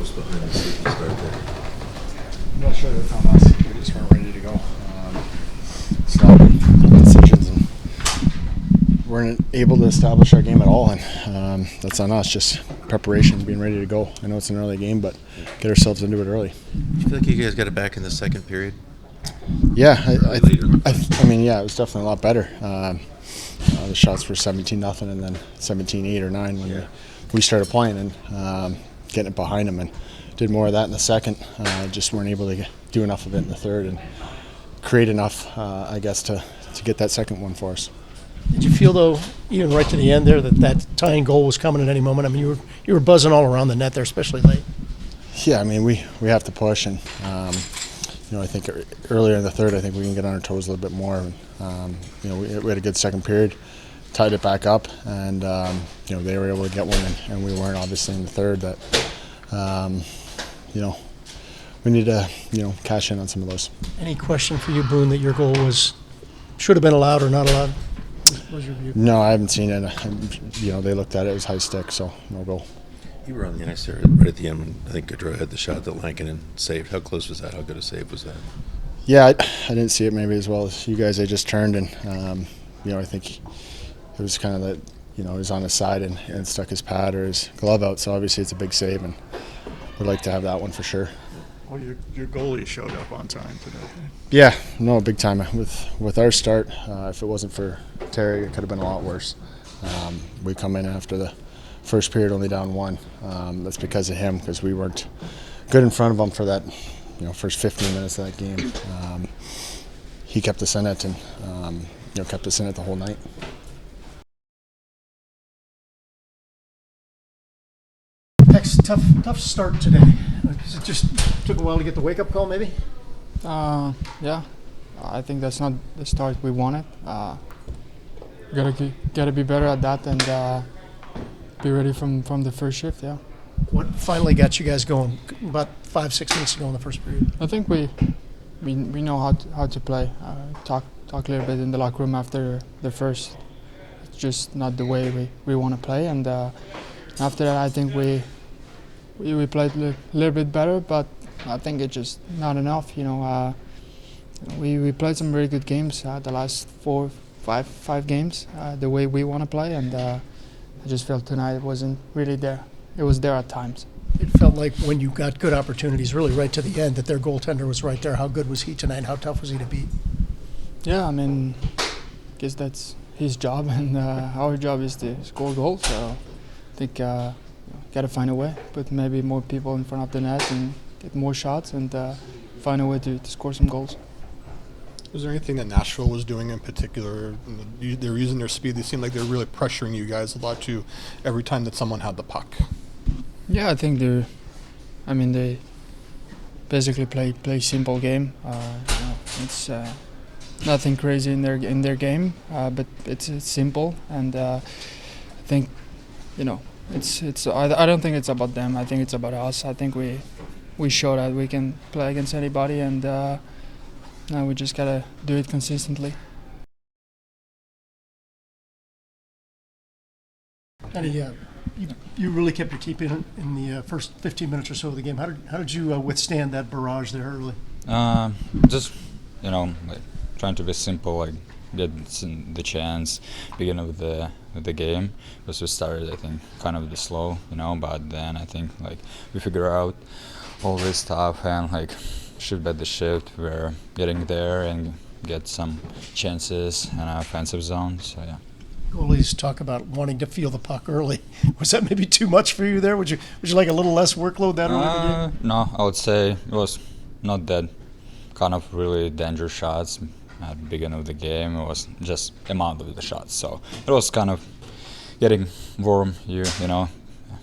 was behind the safety start there? I'm not sure that's on us. We just weren't ready to go. Stopping decisions and weren't able to establish our game at all, and that's on us. Just preparation, being ready to go. I know it's an early game, but get ourselves into it early. Do you feel like you guys got it back in the second period? Yeah, I mean, yeah, it was definitely a lot better. The shots were 17-0, and then 17-8 or 9 when we started playing and getting it behind them, and did more of that in the second. Just weren't able to do enough of it in the third and create enough, I guess, to get that second one for us. Did you feel, though, even right to the end there, that tying goal was coming at any moment? I mean, you were buzzing all around the net there, especially late. Yeah, I mean, we have to push, and I think earlier in the third, I think we can get on our toes a little bit more. We had a good second period, tied it back up, and they were able to get one, and we weren't obviously in the third. That we need to cash in on some of those. Any question for you, Boone, that your goal should have been allowed or not allowed? What was your view? No, I haven't seen it. They looked at it as high stick, so no goal. You were on the ice there right at the end when I think Gaudreau had the shot that Lankinen saved. How close was that? How good a save was that? Yeah, I didn't see it maybe as well as you guys. I just turned and, I think it was kind of that, he was on his side and stuck his pad or his glove out. So obviously it's a big save and would like to have that one for sure. Well, your goalie showed up on time today. Yeah, no, big time. With our start, if it wasn't for Terry, it could have been a lot worse. We come in after the first period only down 1. That's because of him, because we weren't good in front of him for that, first 15 minutes of that game. He kept us in it and, kept us in it the whole night. Tough start today. It just took a while to get the wake-up call, maybe? Yeah. I think that's not the start we wanted. Gotta be better at that and be ready from the first shift, yeah. What finally got you guys going about 5-6 minutes ago in the first period? I think we know how to play. Talk a little bit in the locker room after the first. It's just not the way we want to play, and after that I think we played a little bit better, but I think it's just not enough. We played some very good games the last 5 games the way we want to play, and I just felt tonight it wasn't really there. It was there at times. It felt like when you got good opportunities, really right to the end, that their goaltender was right there. How good was he tonight? How tough was he to beat? Yeah, I mean, I guess that's his job, and our job is to score goals. So I think got to find a way, put maybe more people in front of the net and get more shots and find a way to score some goals. Was there anything that Nashville was doing in particular? They were using their speed. They seemed like they were really pressuring you guys a lot too every time that someone had the puck. Yeah, I think they basically play simple game. It's nothing crazy in their game, but it's simple, and I think it's. I don't think it's about them. I think it's about us. I think we show that we can play against anybody, and now we just gotta do it consistently. And you really kept your keep in the first 15 minutes or so of the game. How did you withstand that barrage there early? Just trying to be simple, get the chance beginning of the game, because we started I think kind of slow, but then I think we figure out all this stuff and shift by the shift we're getting there and get some chances in our offensive zone. So yeah. Goalies talk about wanting to feel the puck early. Was that maybe too much for you there? Would you like a little less workload that early in the game? No, I would say it was not that kind of really dangerous shots at the beginning of the game. It was just amount of the shots. So it was kind of getting warm,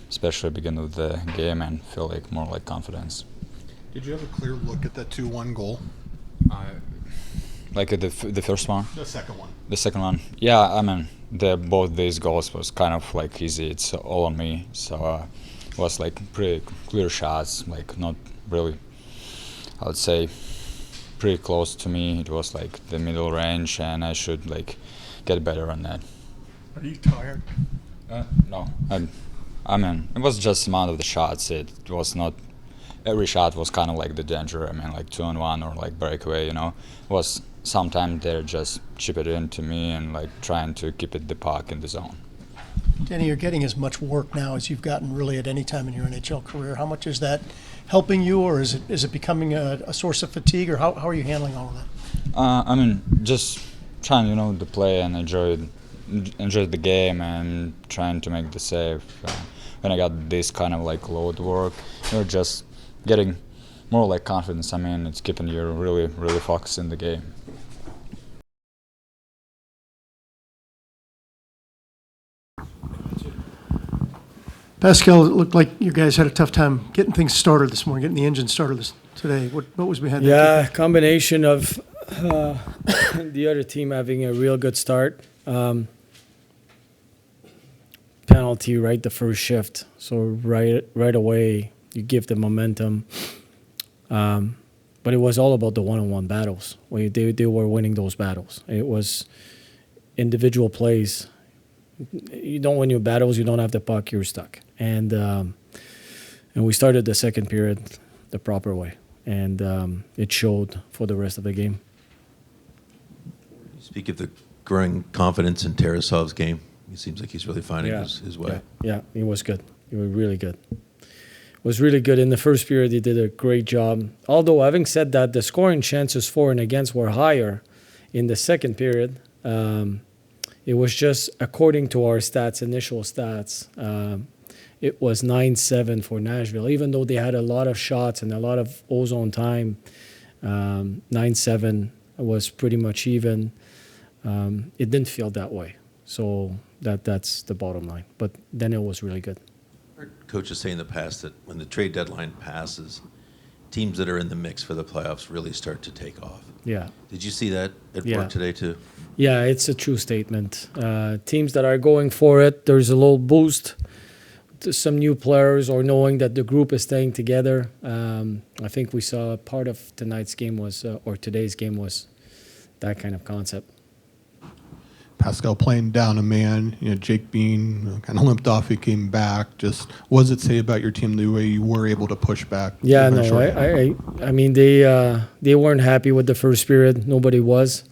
especially beginning of the game, and feel more like confidence. Did you have a clear look at that 2-1 goal? The first one? The second one. The second one. Yeah, I mean, both these goals was kind of easy. It's all on me. So it was pretty clear shots, not really, I would say, pretty close to me. It was the middle range, and I should get better on that. Are you tired? No. I mean, it was just amount of the shots. It was not every shot was kind of like the danger. I mean, like 2-on-1 or like breakaway, you know. It was sometimes they're just chip it in to me and like trying to keep it the puck in the zone. Danny, you're getting as much work now as you've gotten really at any time in your NHL career. How much is that helping you, or is it becoming a source of fatigue, or how are you handling all of that? I mean, just trying, you know, to play and enjoy the game and trying to make the save. When I got this kind of like load work, you're just getting more like confidence. I mean, it's keeping you really, really focused in the game. Pascal, it looked like you guys had a tough time getting things started this morning, getting the engine started today. What was behind that? Yeah, combination of the other team having a real good start. Penalty right the first shift, so right away you give the momentum. But it was all about the one-on-one battles. They were winning those battles. It was individual plays. You don't win your battles, you don't have the puck, you're stuck. And we started the second period the proper way, and it showed for the rest of the game. You speak of the growing confidence in Tarasov's game. It seems like he's really finding his way. Yeah, he was good. He was really good. Was really good. In the first period, he did a great job. Although, having said that, the scoring chances for and against were higher in the second period. It was just, according to our stats, initial stats, it was 9-7 for Nashville. Even though they had a lot of shots and a lot of ozone time, 9-7 was pretty much even. It didn't feel that way. So that's the bottom line. But then it was really good. I heard coaches say in the past that when the trade deadline passes, teams that are in the mix for the playoffs really start to take off. Yeah. Did you see that at work today too? Yeah, it's a true statement. Teams that are going for it, there's a little boost to some new players, or knowing that the group is staying together. I think we saw part of tonight's game was, or today's game was, that kind of concept. Pascal playing down a man, you know, Jake Bean kind of limped off, he came back. Just what does it say about your team the way you were able to push back? Yeah, no, I mean they weren't happy with the first period. Nobody was.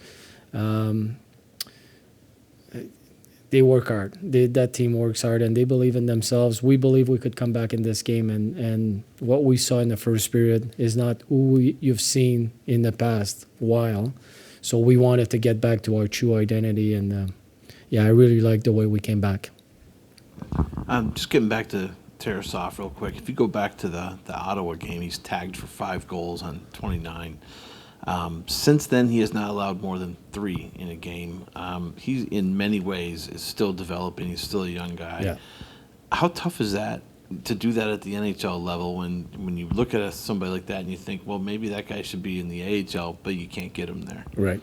They work hard. That team works hard, and they believe in themselves. We believe we could come back in this game, and what we saw in the first period is not who you've seen in the past while. So we wanted to get back to our true identity, and I really like the way we came back. Just getting back to Tarasov real quick. If you go back to the Ottawa game, he's tagged for 5 goals on 29. Since then, he has not allowed more than 3 in a game. He, in many ways, is still developing. He's still a young guy. Yeah. How tough is that to do that at the NHL level when you look at somebody like that and you think, well, maybe that guy should be in the AHL, but you can't get him there? Right.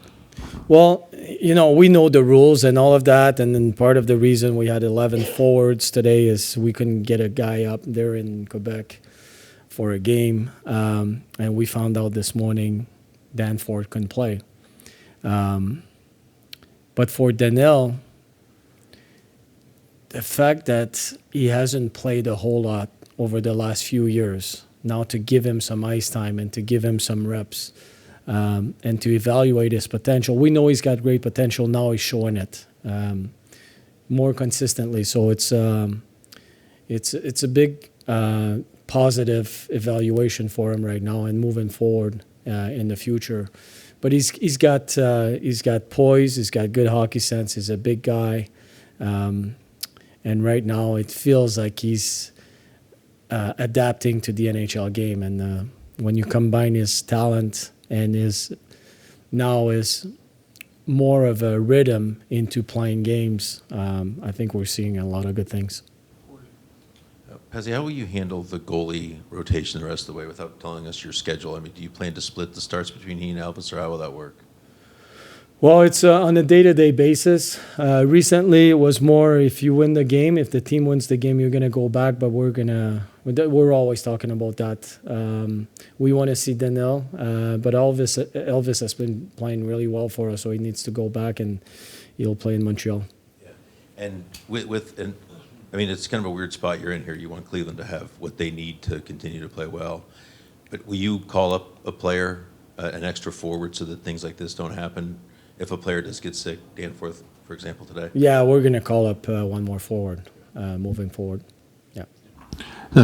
Well, you know, we know the rules and all of that, and then part of the reason we had 11 forwards today is we couldn't get a guy up there in Quebec for a game, and we found out this morning Danforth couldn't play. But for Daniil, the fact that he hasn't played a whole lot over the last few years, now to give him some ice time and to give him some reps, and to evaluate his potential. We know he's got great potential. Now he's showing it more consistently. So it's a big positive evaluation for him right now and moving forward in the future. But he's got poise. He's got good hockey sense. He's a big guy, and right now it feels like he's adapting to the NHL game. And when you combine his talent and his more of a rhythm into playing games, I think we're seeing a lot of good things. Pezzy, how will you handle the goalie rotation the rest of the way without telling us your schedule? I mean, do you plan to split the starts between he and Elvis, or how will that work? Well, it's on a day-to-day basis. Recently, it was more if you win the game, if the team wins the game, you're going to go back, but we're always talking about that. We want to see Daniil, but Elvis has been playing really well for us, so he needs to go back, and he'll play in Montreal. Yeah. And I mean, it's kind of a weird spot you're in here. You want Cleveland to have what they need to continue to play well. But will you call up a player, an extra forward, so that things like this don't happen if a player does get sick? Danforth, for example, today. Yeah, we're going to call up one more forward moving forward. Yeah.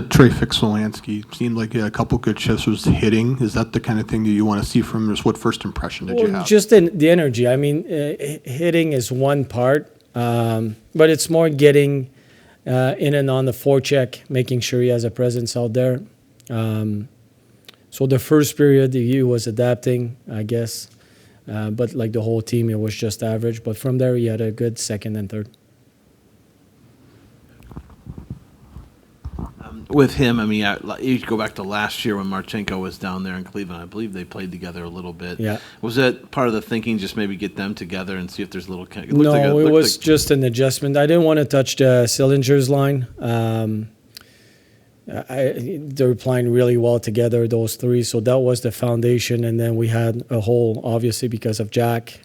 Trey Fix-Wolansky seemed like a couple good shifts was hitting. Is that the kind of thing that you want to see from him? What first impression did you have? Just the energy. I mean, hitting is one part, but it's more getting in and on the forecheck, making sure he has a presence out there. So the first period, he was adapting, I guess. But like the whole team, it was just average. But from there, he had a good second and third. With him, I mean, you go back to last year when Marchenko was down there in Cleveland. I believe they played together a little bit. Yeah. Was that part of the thinking, just maybe get them together and see if there's a little... It was just an adjustment. I didn't want to touch the Sillinger's line. They're playing really well together, those three. So that was the foundation. And then we had a hole, obviously, because of Jack.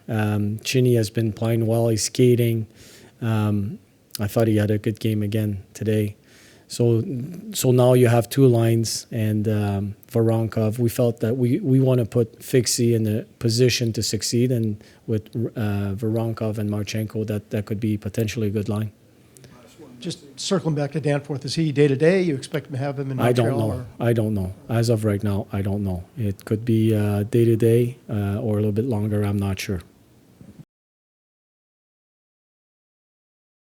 Chinny has been playing well. He's skating. I thought he had a good game again today. So now you have two lines and Voronkov. We felt that we want to put Fixie in a position to succeed, and with Voronkov and Marchenko, that could be potentially a good line. Just circling back to Danforth, is he day-to-day? You expect to have him in Montreal? I don't know. I don't know. As of right now, I don't know. It could be day-to-day or a little bit longer. I'm not sure.